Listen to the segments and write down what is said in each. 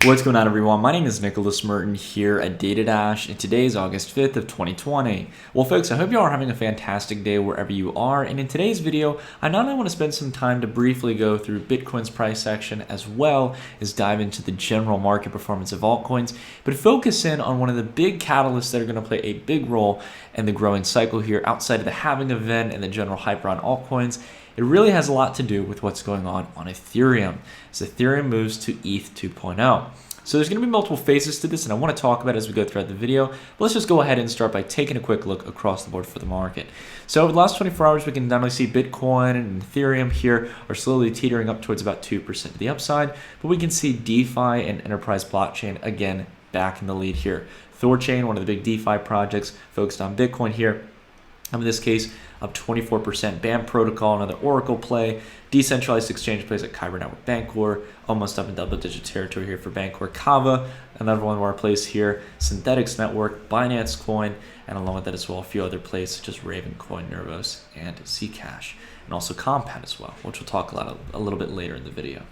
What's going on, everyone? My name is Nicholas Merton here at DataDash, and today is August 5th of 2020. Well, folks, I hope you all are having a fantastic day wherever you are, and in today's video, I not only want to spend some time to briefly go through Bitcoin's price action as well as dive into the general market performance of altcoins, but focus in on one of the big catalysts that are going to play a big role in the growing cycle here outside of the halving event and the general hype around altcoins. It really has a lot to do with what's going on Ethereum as Ethereum moves to ETH 2.0. So there's going to be multiple phases to this, and I want to talk about it as we go throughout the video. But let's just go ahead and start by taking a quick look across the board for the market. So over the last 24 hours, we can not only see Bitcoin and Ethereum here are slowly teetering up towards about 2% to the upside, but we can see DeFi and enterprise blockchain again back in the lead here. Thorchain, one of the big DeFi projects focused on Bitcoin here, in this case, up 24%. BAM Protocol, another Oracle play. Decentralized exchange plays like Kyber Network Bancor, almost up in double-digit territory here for Bancor. Kava, another one of our plays here. Synthetics Network, Binance Coin, and along with that as well, a few other plays such as Raven Coin, Nervos, and Zcash, and also Compound as well, which we'll talk a little bit later in the video.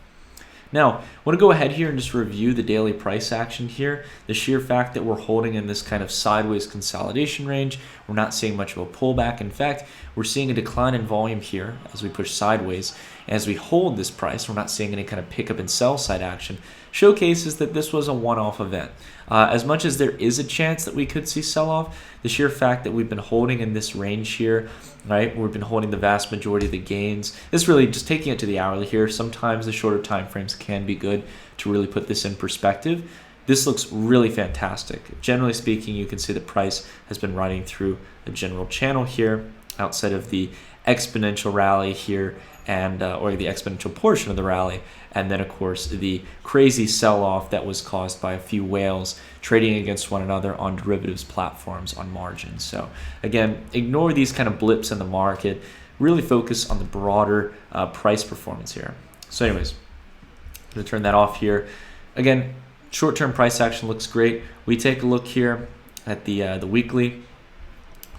Now, I want to go ahead here and just review the daily price action here. The sheer fact that we're holding in this kind of sideways consolidation range, we're not seeing much of a pullback. In fact, we're seeing a decline in volume here as we push sideways. As we hold this price, we're not seeing any kind of pickup in sell side action. Showcases that this was a one-off event. As much as there is a chance that we could see sell-off, the sheer fact that we've been holding in this range here, right? We've been holding the vast majority of the gains. This really just taking it to the hourly here. Sometimes the shorter time frames can be good to really put this in perspective. This looks really fantastic. Generally speaking, you can see the price has been riding through a general channel here outside of the exponential rally here and or the exponential portion of the rally, and then of course the crazy sell-off that was caused by a few whales trading against one another on derivatives platforms on margin. So again, ignore these kind of blips in the market, really focus on the broader price performance here. So anyways, I'm going to turn that off here. Again, short-term price action looks great. We take a look here at the weekly.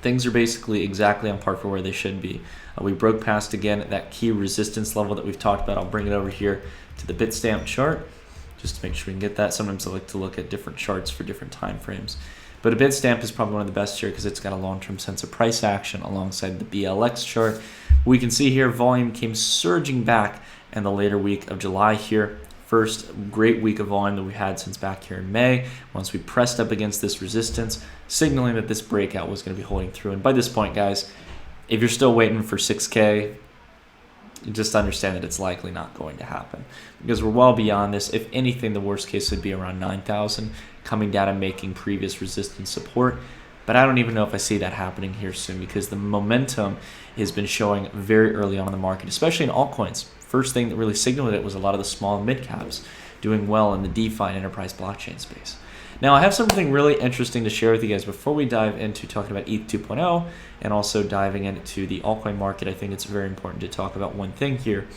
Things are basically exactly on par for where they should be. We broke past again that key resistance level that we've talked about. I'll bring it over here to the Bitstamp chart just to make sure we can get that. Sometimes I like to look at different charts for different time frames. But a Bitstamp is probably one of the best here because it's got a long-term sense of price action alongside the BLX chart. We can see here volume came surging back in the later week of July here. First great week of volume that we had since back here in May, once we pressed up against this resistance, signaling that this breakout was going to be holding through. And by this point, guys, if you're still waiting for 6K, just understand that it's likely not going to happen because we're well beyond this. If anything, the worst case would be around 9,000 coming down and making previous resistance support. But I don't even know if I see that happening here soon because the momentum has been showing very early on in the market, especially in altcoins. First thing that really signaled it was a lot of the small and mid caps doing well in the DeFi and enterprise blockchain space. Now, I have something really interesting to share with you guys before we dive into talking about ETH 2.0 and also diving into the altcoin market. I think it's very important to talk about one thing here.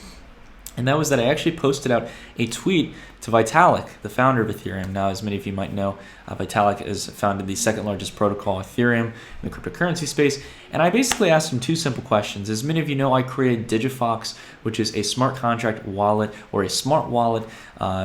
And that was that I actually posted out a tweet to Vitalik, the founder of Ethereum. Now, as many of you might know, Vitalik has founded the second largest protocol, Ethereum, in the cryptocurrency space. And I basically asked him two simple questions. As many of you know, I created Digifox, which is a smart contract wallet or a smart wallet,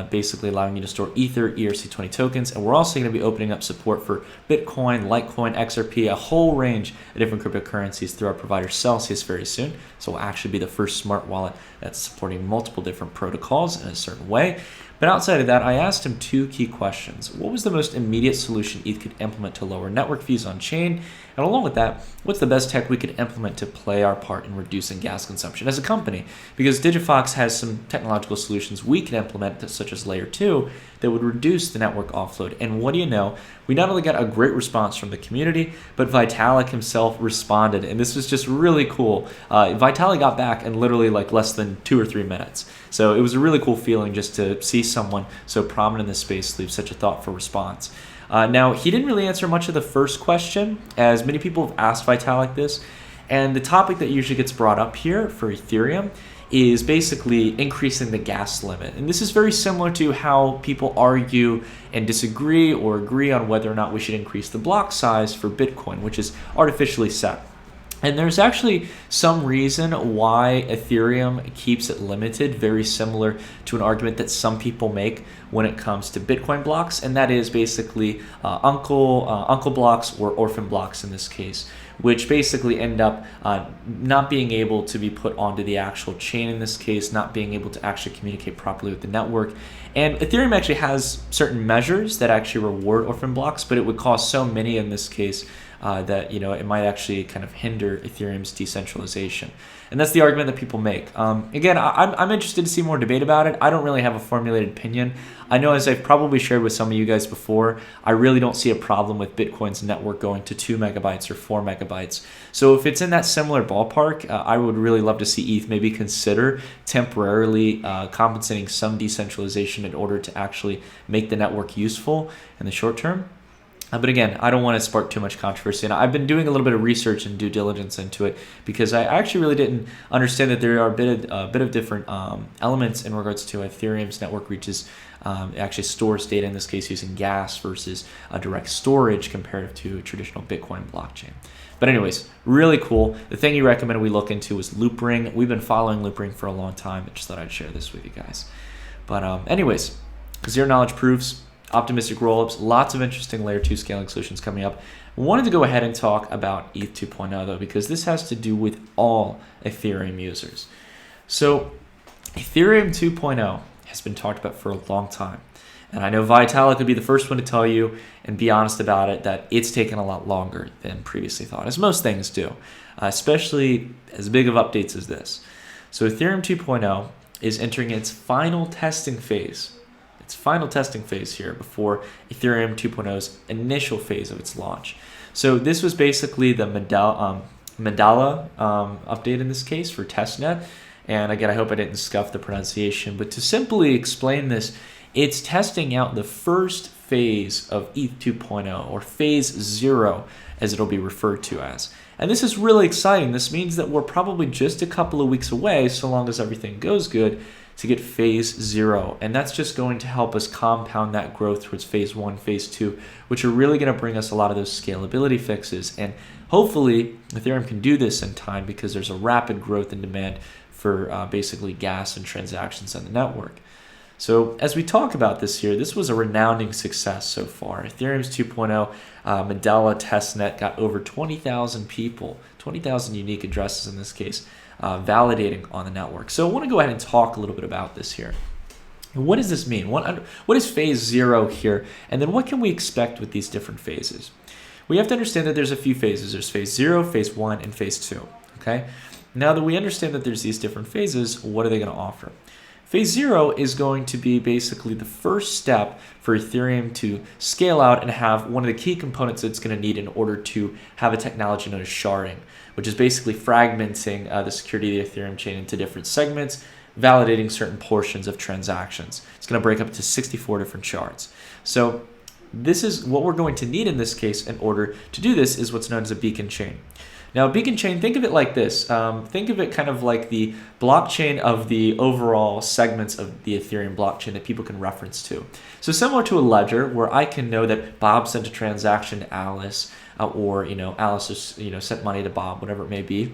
basically allowing you to store Ether, ERC20 tokens. And we're also going to be opening up support for Bitcoin, Litecoin, XRP, a whole range of different cryptocurrencies through our provider Celsius very soon. So we'll actually be the first smart wallet that's supporting multiple different protocols in a certain way. But outside of that, I asked him two key questions. What was the most immediate solution ETH could implement to lower network fees on chain? And along with that, what's the best tech we could implement to play our part in reducing gas consumption as a company? Because Digifox has some technological solutions we can implement, such as Layer 2, that would reduce the network offload. And what do you know? We not only got a great response from the community, but Vitalik himself responded. And this was just really cool. Vitalik got back in literally like less than 2 or 3 minutes. So it was a really cool feeling just to see someone so prominent in this space leave such a thoughtful response. Now, he didn't really answer much of the first question, as many people have asked Vitalik this. And the topic that usually gets brought up here for Ethereum is basically increasing the gas limit. And this is very similar to how people argue and disagree or agree on whether or not we should increase the block size for Bitcoin, which is artificially set. And there's actually some reason why Ethereum keeps it limited, very similar to an argument that some people make when it comes to Bitcoin blocks, and that is basically uncle blocks or orphan blocks in this case, which basically end up not being able to be put onto the actual chain in this case, not being able to actually communicate properly with the network. And Ethereum actually has certain measures that actually reward orphan blocks, but it would cost so many in this case that it might actually kind of hinder Ethereum's decentralization. And that's the argument that people make. Again, I'm interested to see more debate about it. I don't really have a formulated opinion. I know, as I've probably shared with some of you guys before, I really don't see a problem with Bitcoin's network going to 2 megabytes or 4 megabytes. So if it's in that similar ballpark, I would really love to see ETH maybe consider temporarily compensating some decentralization in order to actually make the network useful in the short term. But again, I don't want to spark too much controversy. And I've been doing a little bit of research and due diligence into it because I actually really didn't understand that there are a bit of different elements in regards to Ethereum's network reaches. It actually stores data, in this case using gas versus direct storage compared to a traditional Bitcoin blockchain. But anyways, really cool. The thing you recommended we look into was Loopring. We've been following Loopring for a long time. I just thought I'd share this with you guys. But anyways, zero knowledge proofs, optimistic rollups, lots of interesting layer 2 scaling solutions coming up. I wanted to go ahead and talk about ETH 2.0 though, because this has to do with all Ethereum users. So Ethereum 2.0 has been talked about for a long time. And I know Vitalik would be the first one to tell you and be honest about it that it's taken a lot longer than previously thought, as most things do, especially as big of updates as this. So Ethereum 2.0 is entering its final testing phase. Here before Ethereum 2.0's initial phase of its launch. So this was basically the Mandala update in this case for testnet. And again, I hope I didn't scuff the pronunciation, but to simply explain this, it's testing out the first phase of ETH 2.0 or phase 0 as it'll be referred to as. And this is really exciting. This means that we're probably just a couple of weeks away, so long as everything goes good, to get phase 0. And that's just going to help us compound that growth towards phase 1, phase 2, which are really going to bring us a lot of those scalability fixes. And hopefully Ethereum can do this in time because there's a rapid growth in demand for basically gas and transactions on the network. So as we talk about this here, this was a resounding success so far. Ethereum's 2.0 Mandala testnet got over 20,000 people, 20,000 unique addresses in this case, validating on the network. So I want to go ahead and talk a little bit about this here. What does this mean? What is phase 0 here? And then what can we expect with these different phases? We have to understand that there's a few phases. There's phase 0, phase 1, and phase 2. Okay. Now that we understand that there's these different phases, what are they going to offer? Phase 0 is going to be basically the first step for Ethereum to scale out and have one of the key components it's going to need in order to have a technology known as sharding, which is basically fragmenting the security of the Ethereum chain into different segments, validating certain portions of transactions. It's going to break up to 64 different shards. So this is what we're going to need in this case in order to do this is what's known as a beacon chain. Now, a beacon chain, think of it like this. Think of it kind of like the blockchain of the overall segments of the Ethereum blockchain that people can reference to. So similar to a ledger where I can know that Bob sent a transaction to Alice or, Alice just, sent money to Bob, whatever it may be.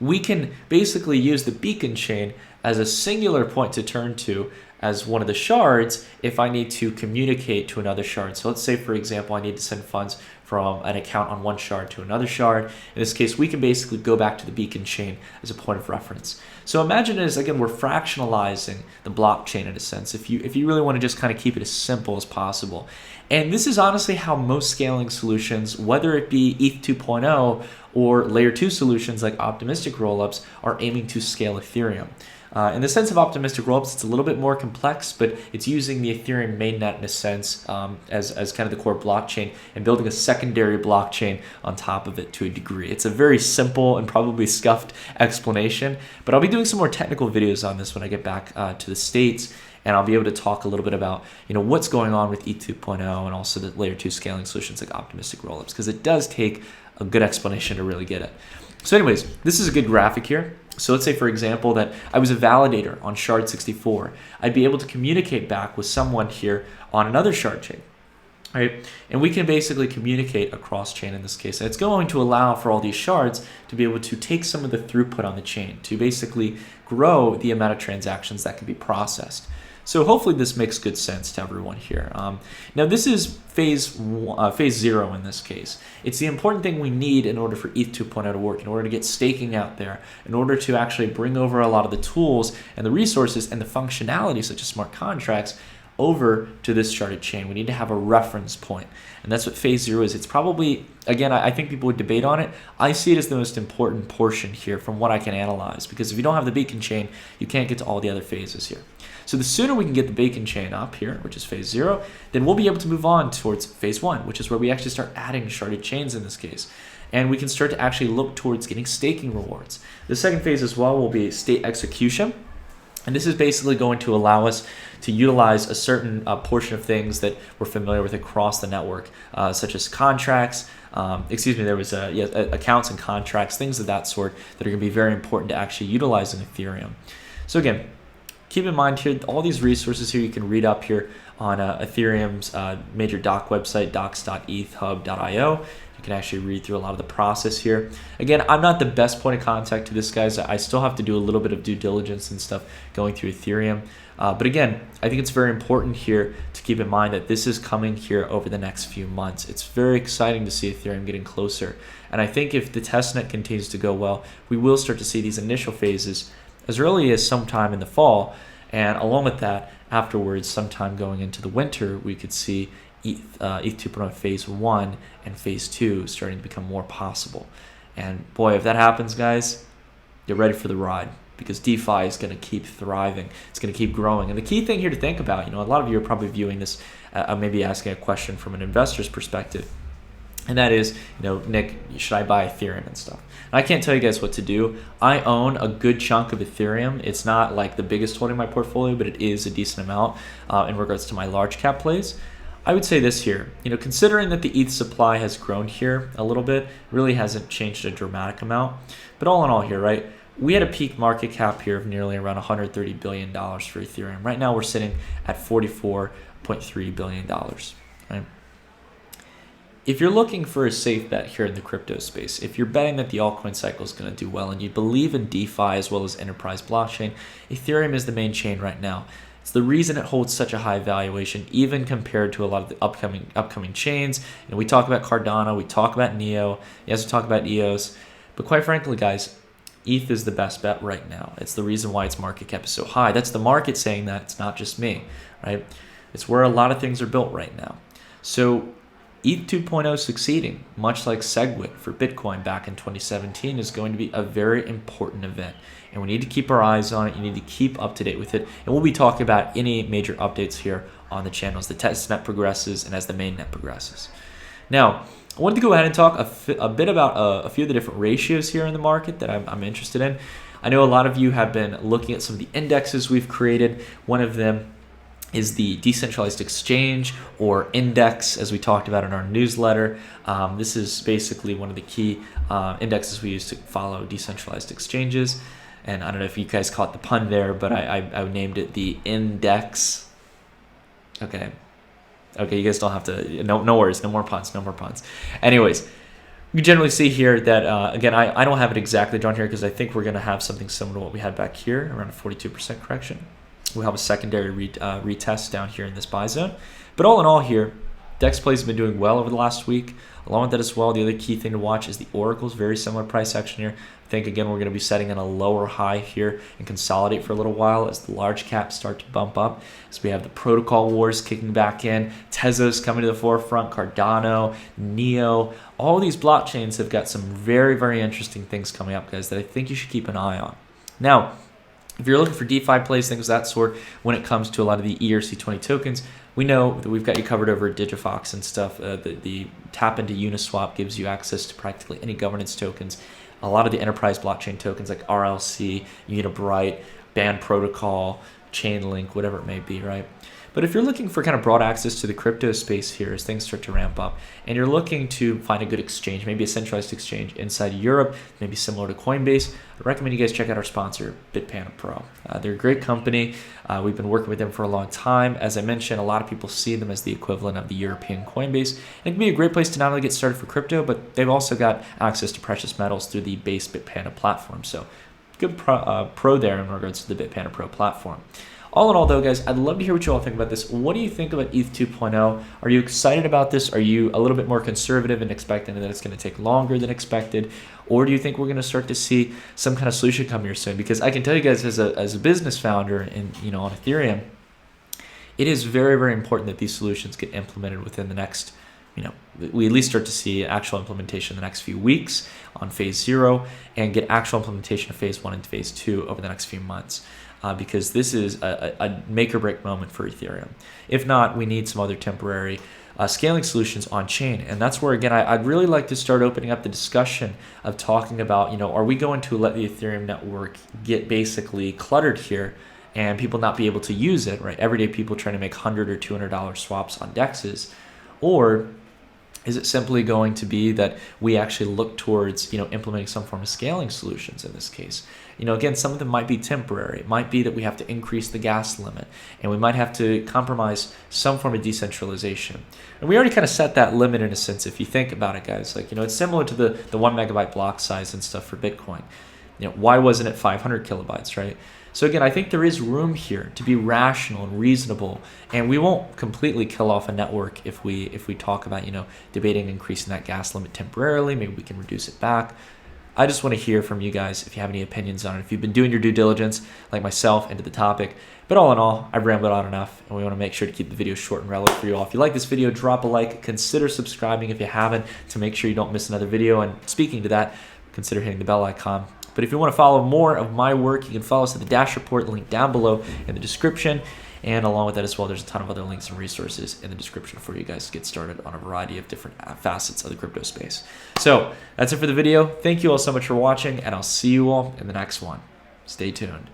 We can basically use the beacon chain as a singular point to turn to as one of the shards if I need to communicate to another shard. So let's say, for example, I need to send funds from an account on one shard to another shard. In this case, we can basically go back to the beacon chain as a point of reference. So imagine it as, again, we're fractionalizing the blockchain in a sense, if you really want to just kind of keep it as simple as possible. And this is honestly how most scaling solutions, whether it be ETH 2.0 or layer 2 solutions like optimistic rollups, are aiming to scale Ethereum. In the sense of optimistic rollups, it's a little bit more complex, but it's using the Ethereum mainnet in a sense as kind of the core blockchain and building a secondary blockchain on top of it to a degree. It's a very simple and probably scuffed explanation, but I'll be doing some more technical videos on this when I get back to the States, and I'll be able to talk a little bit about what's going on with ETH 2.0 and also the layer 2 scaling solutions like optimistic rollups, because it does take a good explanation to really get it. So anyways, this is a good graphic here. So let's say, for example, that I was a validator on shard 64. I'd be able to communicate back with someone here on another shard chain. right? And we can basically communicate across chain in this case. And it's going to allow for all these shards to be able to take some of the throughput on the chain to basically grow the amount of transactions that can be processed. So hopefully this makes good sense to everyone here. Now this is phase 0 in this case. It's the important thing we need in order for ETH 2.0 to work, in order to get staking out there, in order to actually bring over a lot of the tools and the resources and the functionality such as smart contracts over to this sharded chain. We need to have a reference point, and that's what phase 0 is. It's probably, again, I think people would debate on it. I see it as the most important portion here from what I can analyze, because if you don't have the beacon chain, you can't get to all the other phases here. So the sooner we can get the beacon chain up here, which is phase 0, then we'll be able to move on towards phase 1, which is where we actually start adding sharded chains in this case. And we can start to actually look towards getting staking rewards. The second phase as well will be state execution. And this is basically going to allow us to utilize a certain portion of things that we're familiar with across the network, such as contracts. There was accounts and contracts, things of that sort that are going to be very important to actually utilize in Ethereum. So again, keep in mind here, all these resources here you can read up here on Ethereum's major doc website, docs.ethhub.io. You can actually read through a lot of the process here. Again, I'm not the best point of contact to this, guys. I still have to do a little bit of due diligence and stuff going through Ethereum. But again, I think it's very important here to keep in mind that this is coming here over the next few months. It's very exciting to see Ethereum getting closer. And I think if the testnet continues to go well, we will start to see these initial phases as early as sometime in the fall. And along with that, afterwards, sometime going into the winter, we could see ETH 2.0 phase 1 and phase 2 starting to become more possible. And boy, if that happens, guys, get ready for the ride, because DeFi is going to keep thriving. It's going to keep growing. And the key thing here to think about, a lot of you are probably viewing this, maybe asking a question from an investor's perspective. And that is, Nick, should I buy Ethereum and stuff? And I can't tell you guys what to do. I own a good chunk of Ethereum. It's not like the biggest holding in my portfolio, but it is a decent amount in regards to my large cap plays. I would say this here, considering that the ETH supply has grown here a little bit, really hasn't changed a dramatic amount. But all in all here, right, we had a peak market cap here of nearly around $130 billion for Ethereum. Right now we're sitting at $44.3 billion, right? If you're looking for a safe bet here in the crypto space, if you're betting that the altcoin cycle is going to do well and you believe in DeFi as well as enterprise blockchain, Ethereum is the main chain right now. It's the reason it holds such a high valuation, even compared to a lot of the upcoming chains. And we talk about Cardano, we talk about NEO, yes, we talk about EOS. But quite frankly, guys, ETH is the best bet right now. It's the reason why its market cap is so high. That's the market saying that. It's not just me, right? It's where a lot of things are built right now. So ETH 2.0 succeeding, much like SegWit for Bitcoin back in 2017, is going to be a very important event. And we need to keep our eyes on it. You need to keep up to date with it. And we'll be talking about any major updates here on the channel as the testnet progresses and as the mainnet progresses. Now, I wanted to go ahead and talk a bit about a few of the different ratios here in the market that I'm interested in. I know a lot of you have been looking at some of the indexes we've created. One of them is the decentralized exchange, or index, as we talked about in our newsletter. This is basically one of the key indexes we use to follow decentralized exchanges. And I don't know if you guys caught the pun there, but I named it the index. Okay, you guys don't have to, no worries, no more puns. Anyways, you generally see here that, again, I don't have it exactly drawn here because I think we're going to have something similar to what we had back here, around a 42% correction. We'll have a secondary retest down here in this buy zone. But all in all here, DEX plays have been doing well over the last week. Along with that as well, the other key thing to watch is the oracles, very similar price action here. I think, again, we're going to be setting in a lower high here and consolidate for a little while as the large caps start to bump up. So we have the protocol wars kicking back in, Tezos coming to the forefront, Cardano, NEO. All these blockchains have got some very, very interesting things coming up, guys, that I think you should keep an eye on. Now, if you're looking for DeFi plays, things of that sort, when it comes to a lot of the ERC20 tokens, we know that we've got you covered over at Digifox and stuff. The tap into Uniswap gives you access to practically any governance tokens. A lot of the enterprise blockchain tokens like RLC, Unibright, Band Protocol, Chainlink, whatever it may be, right? But if you're looking for kind of broad access to the crypto space here as things start to ramp up, and you're looking to find a good exchange, maybe a centralized exchange inside Europe, maybe similar to Coinbase, I recommend you guys check out our sponsor, Bitpanda Pro. They're a great company. We've been working with them for a long time. As I mentioned, a lot of people see them as the equivalent of the European Coinbase. It can be a great place to not only get started for crypto, but they've also got access to precious metals through the base Bitpanda platform. So good pro there in regards to the Bitpanda Pro platform. All in all, though, guys, I'd love to hear what you all think about this. What do you think about ETH 2.0? Are you excited about this? Are you a little bit more conservative and expecting that it's going to take longer than expected? Or do you think we're going to start to see some kind of solution come here soon? Because I can tell you guys, as a business founder and on Ethereum, it is very, very important that these solutions get implemented within the next, we at least start to see actual implementation in the next few weeks on phase 0 and get actual implementation of phase 1 and phase 2 over the next few months. Because this is a make or break moment for Ethereum. If not, we need some other temporary scaling solutions on chain. And that's where, again, I'd really like to start opening up the discussion of talking about, are we going to let the Ethereum network get basically cluttered here and people not be able to use it, right? Everyday people trying to make $100 or $200 swaps on DEXs, or is it simply going to be that we actually look towards, implementing some form of scaling solutions in this case? Again, some of them might be temporary. It might be that we have to increase the gas limit, and we might have to compromise some form of decentralization. And we already kind of set that limit in a sense, if you think about it, guys. Like, it's similar to the 1 megabyte block size and stuff for Bitcoin. Why wasn't it 500 kilobytes, right? So again, I think there is room here to be rational and reasonable, and we won't completely kill off a network if we talk about, debating increasing that gas limit temporarily. Maybe we can reduce it back. I just want to hear from you guys if you have any opinions on it, if you've been doing your due diligence like myself into the topic. But all in all, I've rambled on enough, and we want to make sure to keep the video short and relevant for you all. If you like this video, drop a like, consider subscribing if you haven't to make sure you don't miss another video. And speaking to that, consider hitting the bell icon. But if you want to follow more of my work, you can follow us at the Dash Report, link down below in the description. And along with that as well, there's a ton of other links and resources in the description for you guys to get started on a variety of different facets of the crypto space. So that's it for the video. Thank you all so much for watching, and I'll see you all in the next one. Stay tuned.